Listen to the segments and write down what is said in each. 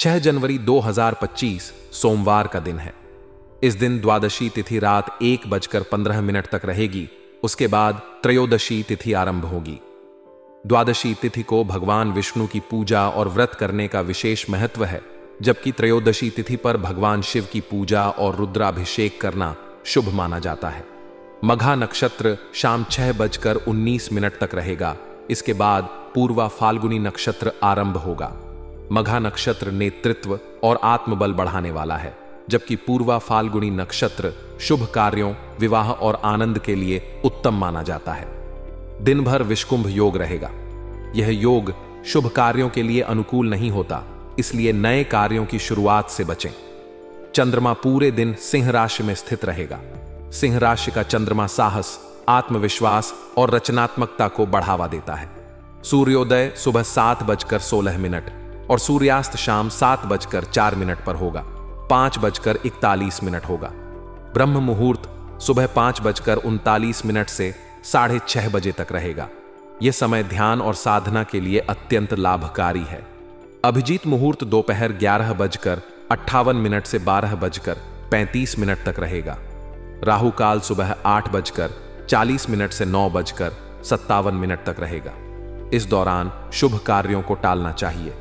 6 जनवरी 2025 सोमवार का दिन है। इस दिन द्वादशी तिथि रात 1:15 तक रहेगी। उसके बाद त्रयोदशी तिथि आरंभ होगी। द्वादशी तिथि को भगवान विष्णु की पूजा और व्रत करने का विशेष महत्व है, जबकि त्रयोदशी तिथि पर भगवान शिव की पूजा और रुद्राभिषेक करना शुभ माना जाता है। मघा नक्षत्र शाम 6:19 तक रहेगा। इसके बाद पूर्वा फाल्गुनी नक्षत्र आरंभ होगा। मघा नक्षत्र नेतृत्व और आत्मबल बढ़ाने वाला है, जबकि पूर्वा फाल्गुनी नक्षत्र शुभ कार्यों, विवाह और आनंद के लिए उत्तम माना जाता है। दिन भर विषकुंभ योग रहेगा। यह योग शुभ कार्यों के लिए अनुकूल नहीं होता, इसलिए नए कार्यों की शुरुआत से बचें। चंद्रमा पूरे दिन सिंह राशि में स्थित रहेगा। सिंह राशि का चंद्रमा साहस, आत्मविश्वास और रचनात्मकता को बढ़ावा देता है। सूर्योदय सुबह 7:16 और सूर्यास्त शाम 7:04 पर होगा। 5:41 होगा। ब्रह्म मुहूर्त सुबह 5:39 से 6:30 बजे तक रहेगा। यह समय ध्यान और साधना के लिए अत्यंत लाभकारी है। अभिजीत मुहूर्त दोपहर 11:58 से 12:35 तक रहेगा। राहु काल सुबह 8:40 से 9:57 तक रहेगा। इस दौरान शुभ कार्यों को टालना चाहिए।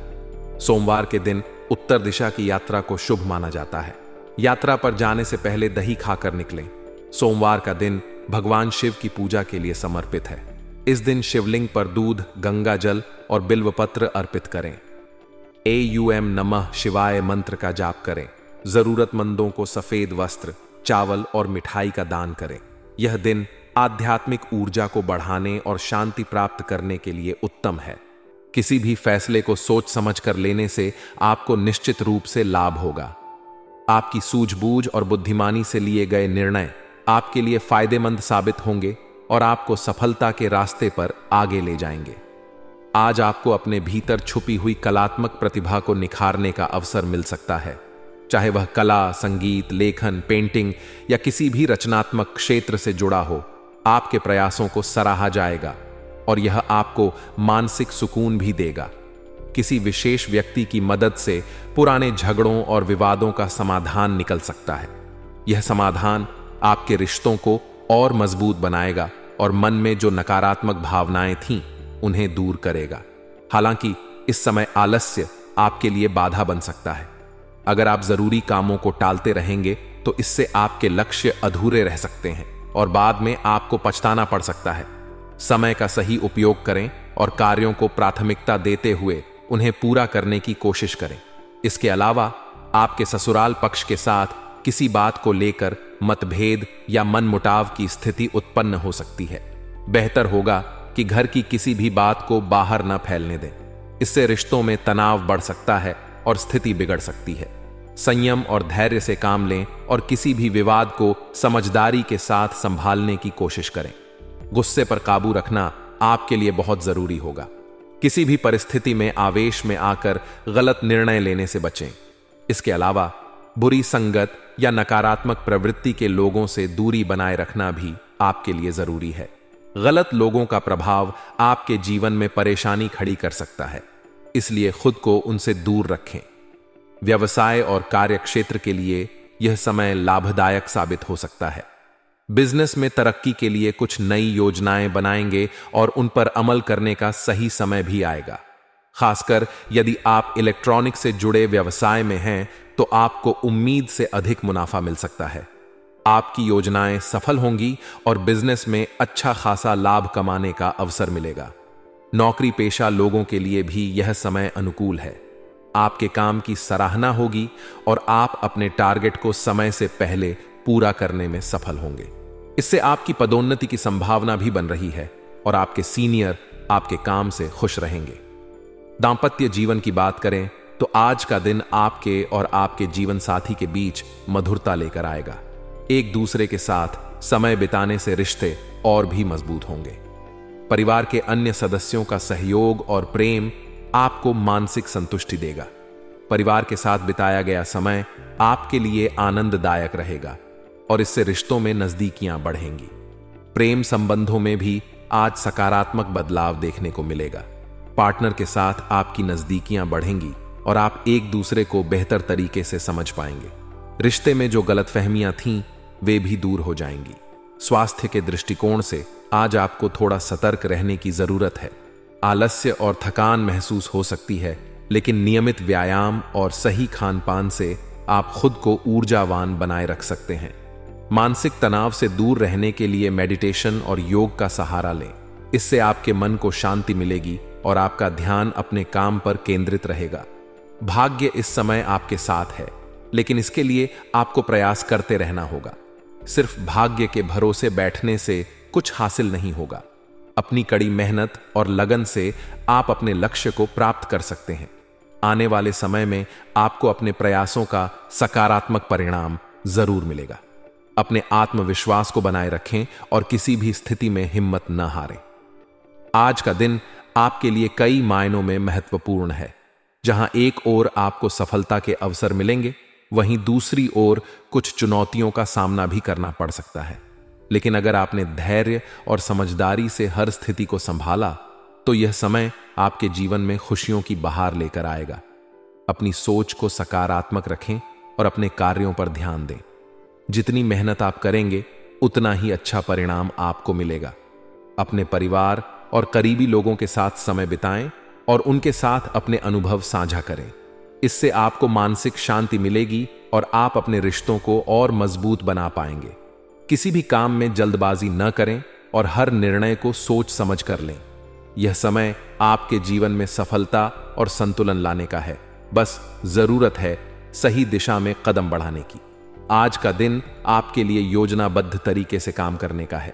सोमवार के दिन उत्तर दिशा की यात्रा को शुभ माना जाता है। यात्रा पर जाने से पहले दही खाकर निकलें। सोमवार का दिन भगवान शिव की पूजा के लिए समर्पित है। इस दिन शिवलिंग पर दूध, गंगा जल और बिल्वपत्र अर्पित करें। एयूएम नमः शिवाय मंत्र का जाप करें। जरूरतमंदों को सफेद वस्त्र, चावल और मिठाई का दान करें। यह दिन आध्यात्मिक ऊर्जा को बढ़ाने और शांति प्राप्त करने के लिए उत्तम है। किसी भी फैसले को सोच समझ कर लेने से आपको निश्चित रूप से लाभ होगा। आपकी सूझबूझ और बुद्धिमानी से लिए गए निर्णय आपके लिए फायदेमंद साबित होंगे और आपको सफलता के रास्ते पर आगे ले जाएंगे। आज आपको अपने भीतर छुपी हुई कलात्मक प्रतिभा को निखारने का अवसर मिल सकता है। चाहे वह कला, संगीत, लेखन, पेंटिंग या किसी भी रचनात्मक क्षेत्र से जुड़ा हो, आपके प्रयासों को सराहा जाएगा और यह आपको मानसिक सुकून भी देगा। किसी विशेष व्यक्ति की मदद से पुराने झगड़ों और विवादों का समाधान निकल सकता है। यह समाधान आपके रिश्तों को और मजबूत बनाएगा और मन में जो नकारात्मक भावनाएं थीं, उन्हें दूर करेगा। हालांकि इस समय आलस्य आपके लिए बाधा बन सकता है। अगर आप जरूरी कामों को टालते रहेंगे तो इससे आपके लक्ष्य अधूरे रह सकते हैं और बाद में आपको पछताना पड़ सकता है। समय का सही उपयोग करें और कार्यों को प्राथमिकता देते हुए उन्हें पूरा करने की कोशिश करें। इसके अलावा आपके ससुराल पक्ष के साथ किसी बात को लेकर मतभेद या मनमुटाव की स्थिति उत्पन्न हो सकती है। बेहतर होगा कि घर की किसी भी बात को बाहर न फैलने दें। इससे रिश्तों में तनाव बढ़ सकता है और स्थिति बिगड़ सकती है। संयम और धैर्य से काम लें और किसी भी विवाद को समझदारी के साथ संभालने की कोशिश करें। गुस्से पर काबू रखना आपके लिए बहुत जरूरी होगा। किसी भी परिस्थिति में आवेश में आकर गलत निर्णय लेने से बचें। इसके अलावा बुरी संगत या नकारात्मक प्रवृत्ति के लोगों से दूरी बनाए रखना भी आपके लिए जरूरी है। गलत लोगों का प्रभाव आपके जीवन में परेशानी खड़ी कर सकता है, इसलिए खुद को उनसे दूर रखें। व्यवसाय और कार्य क्षेत्र के लिए यह समय लाभदायक साबित हो सकता है। बिजनेस में तरक्की के लिए कुछ नई योजनाएं बनाएंगे और उन पर अमल करने का सही समय भी आएगा। खासकर यदि आप इलेक्ट्रॉनिक से जुड़े व्यवसाय में हैं तो आपको उम्मीद से अधिक मुनाफा मिल सकता है। आपकी योजनाएं सफल होंगी और बिजनेस में अच्छा खासा लाभ कमाने का अवसर मिलेगा। नौकरी पेशा लोगों के लिए भी यह समय अनुकूल है। आपके काम की सराहना होगी और आप अपने टारगेट को समय से पहले पूरा करने में सफल होंगे। इससे आपकी पदोन्नति की संभावना भी बन रही है और आपके सीनियर आपके काम से खुश रहेंगे। दांपत्य जीवन की बात करें तो आज का दिन आपके और आपके जीवन साथी के बीच मधुरता लेकर आएगा। एक दूसरे के साथ समय बिताने से रिश्ते और भी मजबूत होंगे। परिवार के अन्य सदस्यों का सहयोग और प्रेम आपको मानसिक संतुष्टि देगा। परिवार के साथ बिताया गया समय आपके लिए आनंददायक रहेगा और इससे रिश्तों में नजदीकियां बढ़ेंगी। प्रेम संबंधों में भी आज सकारात्मक बदलाव देखने को मिलेगा। पार्टनर के साथ आपकी नजदीकियां बढ़ेंगी और आप एक दूसरे को बेहतर तरीके से समझ पाएंगे। रिश्ते में जो गलतफहमियां थीं वे भी दूर हो जाएंगी। स्वास्थ्य के दृष्टिकोण से आज आपको थोड़ा सतर्क रहने की जरूरत है। आलस्य और थकान महसूस हो सकती है, लेकिन नियमित व्यायाम और सही खान पान से आप खुद को ऊर्जावान बनाए रख सकते हैं। मानसिक तनाव से दूर रहने के लिए मेडिटेशन और योग का सहारा लें। इससे आपके मन को शांति मिलेगी और आपका ध्यान अपने काम पर केंद्रित रहेगा। भाग्य इस समय आपके साथ है, लेकिन इसके लिए आपको प्रयास करते रहना होगा। सिर्फ भाग्य के भरोसे बैठने से कुछ हासिल नहीं होगा। अपनी कड़ी मेहनत और लगन से आप अपने लक्ष्य को प्राप्त कर सकते हैं। आने वाले समय में आपको अपने प्रयासों का सकारात्मक परिणाम जरूर मिलेगा। अपने आत्मविश्वास को बनाए रखें और किसी भी स्थिति में हिम्मत न हारें। आज का दिन आपके लिए कई मायनों में महत्वपूर्ण है। जहां एक ओर आपको सफलता के अवसर मिलेंगे, वहीं दूसरी ओर कुछ चुनौतियों का सामना भी करना पड़ सकता है। लेकिन अगर आपने धैर्य और समझदारी से हर स्थिति को संभाला, तो यह समय आपके जीवन में खुशियों की बहार लेकर आएगा। अपनी सोच को सकारात्मक रखें और अपने कार्यों पर ध्यान दें। जितनी मेहनत आप करेंगे, उतना ही अच्छा परिणाम आपको मिलेगा। अपने परिवार और करीबी लोगों के साथ समय बिताएं और उनके साथ अपने अनुभव साझा करें। इससे आपको मानसिक शांति मिलेगी और आप अपने रिश्तों को और मजबूत बना पाएंगे। किसी भी काम में जल्दबाजी न करें और हर निर्णय को सोच समझ कर लें। यह समय आपके जीवन में सफलता और संतुलन लाने का है। बस जरूरत है सही दिशा में कदम बढ़ाने की। आज का दिन आपके लिए योजनाबद्ध तरीके से काम करने का है।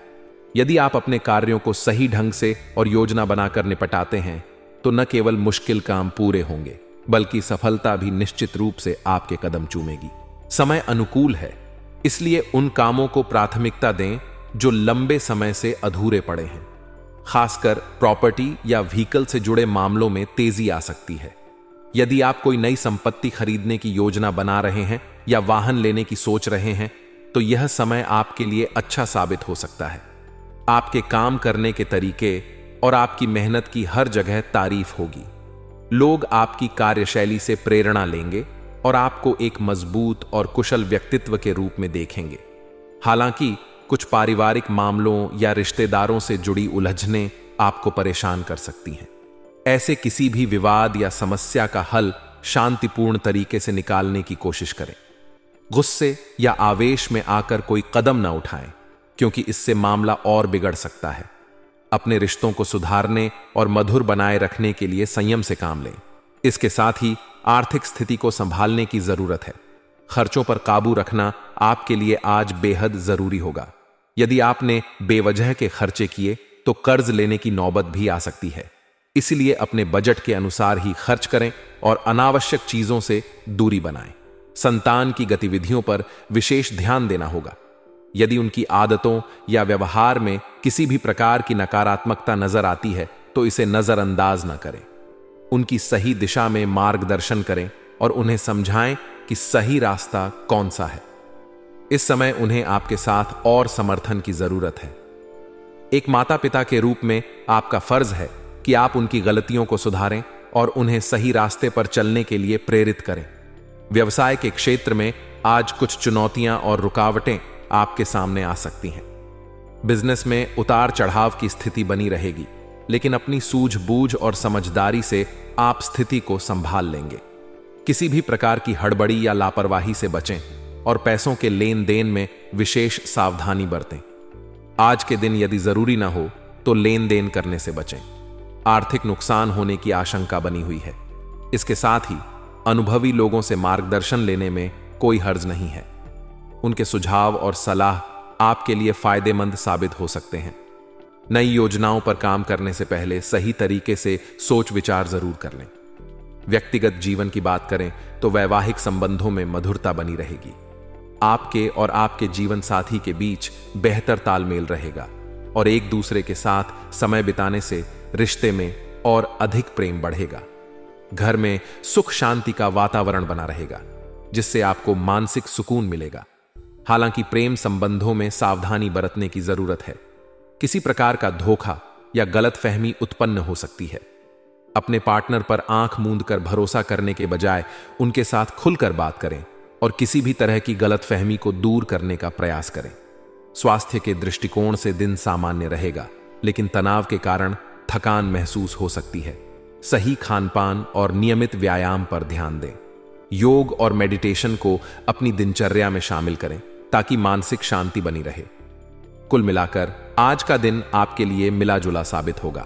यदि आप अपने कार्यों को सही ढंग से और योजना बनाकर निपटाते हैं, तो न केवल मुश्किल काम पूरे होंगे, बल्कि सफलता भी निश्चित रूप से आपके कदम चूमेगी। समय अनुकूल है, इसलिए उन कामों को प्राथमिकता दें जो लंबे समय से अधूरे पड़े हैं। खासकर प्रॉपर्टी या व्हीकल से जुड़े मामलों में तेजी आ सकती है। यदि आप कोई नई संपत्ति खरीदने की योजना बना रहे हैं या वाहन लेने की सोच रहे हैं, तो यह समय आपके लिए अच्छा साबित हो सकता है। आपके काम करने के तरीके और आपकी मेहनत की हर जगह तारीफ होगी। लोग आपकी कार्यशैली से प्रेरणा लेंगे और आपको एक मजबूत और कुशल व्यक्तित्व के रूप में देखेंगे। हालांकि कुछ पारिवारिक मामलों या रिश्तेदारों से जुड़ी उलझनें आपको परेशान कर सकती हैं। ऐसे किसी भी विवाद या समस्या का हल शांतिपूर्ण तरीके से निकालने की कोशिश करें। गुस्से या आवेश में आकर कोई कदम न उठाएं, क्योंकि इससे मामला और बिगड़ सकता है। अपने रिश्तों को सुधारने और मधुर बनाए रखने के लिए संयम से काम लें। इसके साथ ही आर्थिक स्थिति को संभालने की जरूरत है। खर्चों पर काबू रखना आपके लिए आज बेहद जरूरी होगा। यदि आपने बेवजह के खर्चे किए, तो कर्ज लेने की नौबत भी आ सकती है। इसलिए अपने बजट के अनुसार ही खर्च करें और अनावश्यक चीजों से दूरी बनाएं। संतान की गतिविधियों पर विशेष ध्यान देना होगा। यदि उनकी आदतों या व्यवहार में किसी भी प्रकार की नकारात्मकता नजर आती है, तो इसे नजरअंदाज न करें। उनकी सही दिशा में मार्गदर्शन करें और उन्हें समझाएं कि सही रास्ता कौन सा है। इस समय उन्हें आपके साथ और समर्थन की जरूरत है। एक माता पिता के रूप में आपका फर्ज है कि आप उनकी गलतियों को सुधारें और उन्हें सही रास्ते पर चलने के लिए प्रेरित करें। व्यवसाय के क्षेत्र में आज कुछ चुनौतियां और रुकावटें आपके सामने आ सकती हैं। बिजनेस में उतार चढ़ाव की स्थिति बनी रहेगी, लेकिन अपनी सूझबूझ और समझदारी से आप स्थिति को संभाल लेंगे। किसी भी प्रकार की हड़बड़ी या लापरवाही से बचें और पैसों के लेन देन में विशेष सावधानी बरतें। आज के दिन यदि जरूरी ना हो तो लेन देन करने से बचें। आर्थिक नुकसान होने की आशंका बनी हुई है। इसके साथ ही अनुभवी लोगों से मार्गदर्शन लेने में कोई हर्ज नहीं है। उनके सुझाव और सलाह आपके लिए फायदेमंद साबित हो सकते हैं। नई योजनाओं पर काम करने से पहले सही तरीके से सोच विचार जरूर कर लें। व्यक्तिगत जीवन की बात करें तो वैवाहिक संबंधों में मधुरता बनी रहेगी। आपके और आपके जीवन साथी के बीच बेहतर तालमेल रहेगा और एक दूसरे के साथ समय बिताने से रिश्ते में और अधिक प्रेम बढ़ेगा। घर में सुख शांति का वातावरण बना रहेगा, जिससे आपको मानसिक सुकून मिलेगा। हालांकि प्रेम संबंधों में सावधानी बरतने की जरूरत है। किसी प्रकार का धोखा या गलतफहमी उत्पन्न हो सकती है। अपने पार्टनर पर आंख मूंद कर भरोसा करने के बजाय उनके साथ खुलकर बात करें और किसी भी तरह की गलतफहमी को दूर करने का प्रयास करें। स्वास्थ्य के दृष्टिकोण से दिन सामान्य रहेगा, लेकिन तनाव के कारण थकान महसूस हो सकती है। सही खानपान और नियमित व्यायाम पर ध्यान दें। योग और मेडिटेशन को अपनी दिनचर्या में शामिल करें ताकि मानसिक शांति बनी रहे। कुल मिलाकर आज का दिन आपके लिए मिला जुला साबित होगा।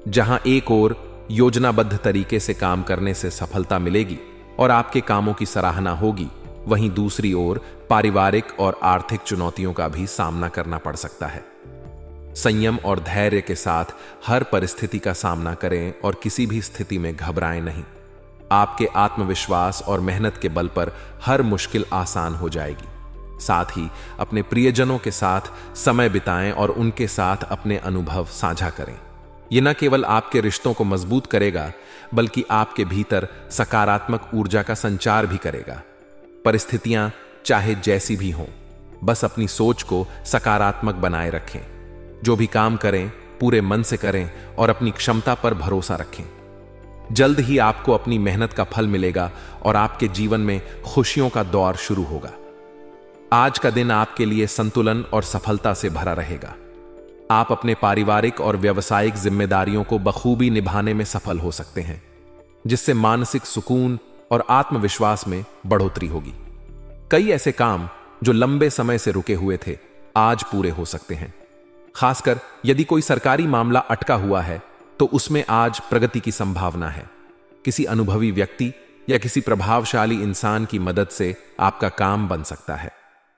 जहां एक ओर योजनाबद्ध तरीके से काम करने से सफलता मिलेगी और आपके कामों की सराहना होगी, वहीं दूसरी ओर पारिवारिक और आर्थिक चुनौतियों का भी सामना करना पड़ सकता है। संयम और धैर्य के साथ हर परिस्थिति का सामना करें और किसी भी स्थिति में घबराएं नहीं। आपके आत्मविश्वास और मेहनत के बल पर हर मुश्किल आसान हो जाएगी। साथ ही अपने प्रियजनों के साथ समय बिताएं और उनके साथ अपने अनुभव साझा करें। यह न केवल आपके रिश्तों को मजबूत करेगा, बल्कि आपके भीतर सकारात्मक ऊर्जा का संचार भी करेगा। परिस्थितियां चाहे जैसी भी हों, बस अपनी सोच को सकारात्मक बनाए रखें। जो भी काम करें पूरे मन से करें और अपनी क्षमता पर भरोसा रखें। जल्द ही आपको अपनी मेहनत का फल मिलेगा और आपके जीवन में खुशियों का दौर शुरू होगा। आज का दिन आपके लिए संतुलन और सफलता से भरा रहेगा। आप अपने पारिवारिक और व्यावसायिक जिम्मेदारियों को बखूबी निभाने में सफल हो सकते हैं, जिससे मानसिक सुकून और आत्मविश्वास में बढ़ोतरी होगी। कई ऐसे काम जो लंबे समय से रुके हुए थे, आज पूरे हो सकते हैं। खासकर यदि कोई सरकारी मामला अटका हुआ है, तो उसमें आज प्रगति की संभावना है। किसी अनुभवी व्यक्ति या किसी प्रभावशाली इंसान की मदद से आपका काम बन सकता है।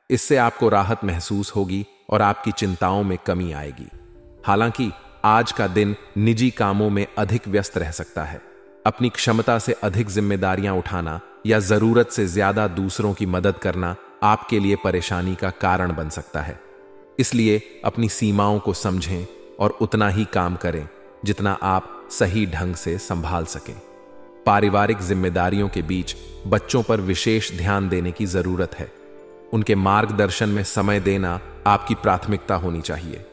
इससे आपको राहत महसूस होगी और आपकी चिंताओं में कमी आएगी। हालांकि आज का दिन निजी कामों में अधिक व्यस्त रह सकता है। अपनी क्षमता से अधिक जिम्मेदारियां उठाना या जरूरत से ज्यादा दूसरों की मदद करना आपके लिए परेशानी का कारण बन सकता है। इसलिए अपनी सीमाओं को समझें और उतना ही काम करें जितना आप सही ढंग से संभाल सकें। पारिवारिक जिम्मेदारियों के बीच बच्चों पर विशेष ध्यान देने की जरूरत है। उनके मार्गदर्शन में समय देना आपकी प्राथमिकता होनी चाहिए।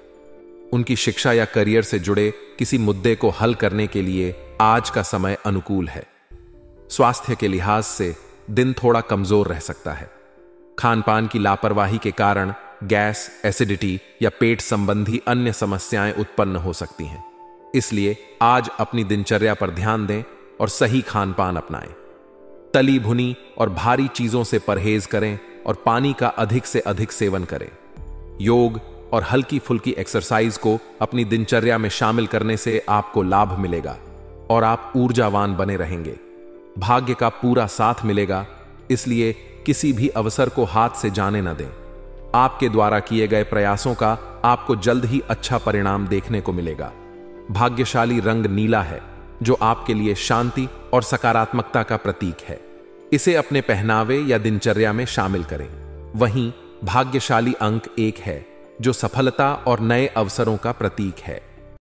उनकी शिक्षा या करियर से जुड़े किसी मुद्दे को हल करने के लिए आज का समय अनुकूल है। स्वास्थ्य के लिहाज से दिन थोड़ा कमजोर रह सकता है। खानपान की लापरवाही के कारण गैस, एसिडिटी या पेट संबंधी अन्य समस्याएं उत्पन्न हो सकती हैं। इसलिए आज अपनी दिनचर्या पर ध्यान दें और सही खानपान अपनाएं। तली भुनी और भारी चीजों से परहेज करें और पानी का अधिक से अधिक सेवन करें। योग और हल्की फुल्की एक्सरसाइज को अपनी दिनचर्या में शामिल करने से आपको लाभ मिलेगा और आप ऊर्जावान बने रहेंगे। भाग्य का पूरा साथ मिलेगा, इसलिए किसी भी अवसर को हाथ से जाने न दें। आपके द्वारा किए गए प्रयासों का आपको जल्द ही अच्छा परिणाम देखने को मिलेगा। भाग्यशाली रंग नीला है, जो आपके लिए शांति और सकारात्मकता का प्रतीक है। इसे अपने पहनावे या दिनचर्या में शामिल करें। वहीं भाग्यशाली अंक 1 है, जो सफलता और नए अवसरों का प्रतीक है।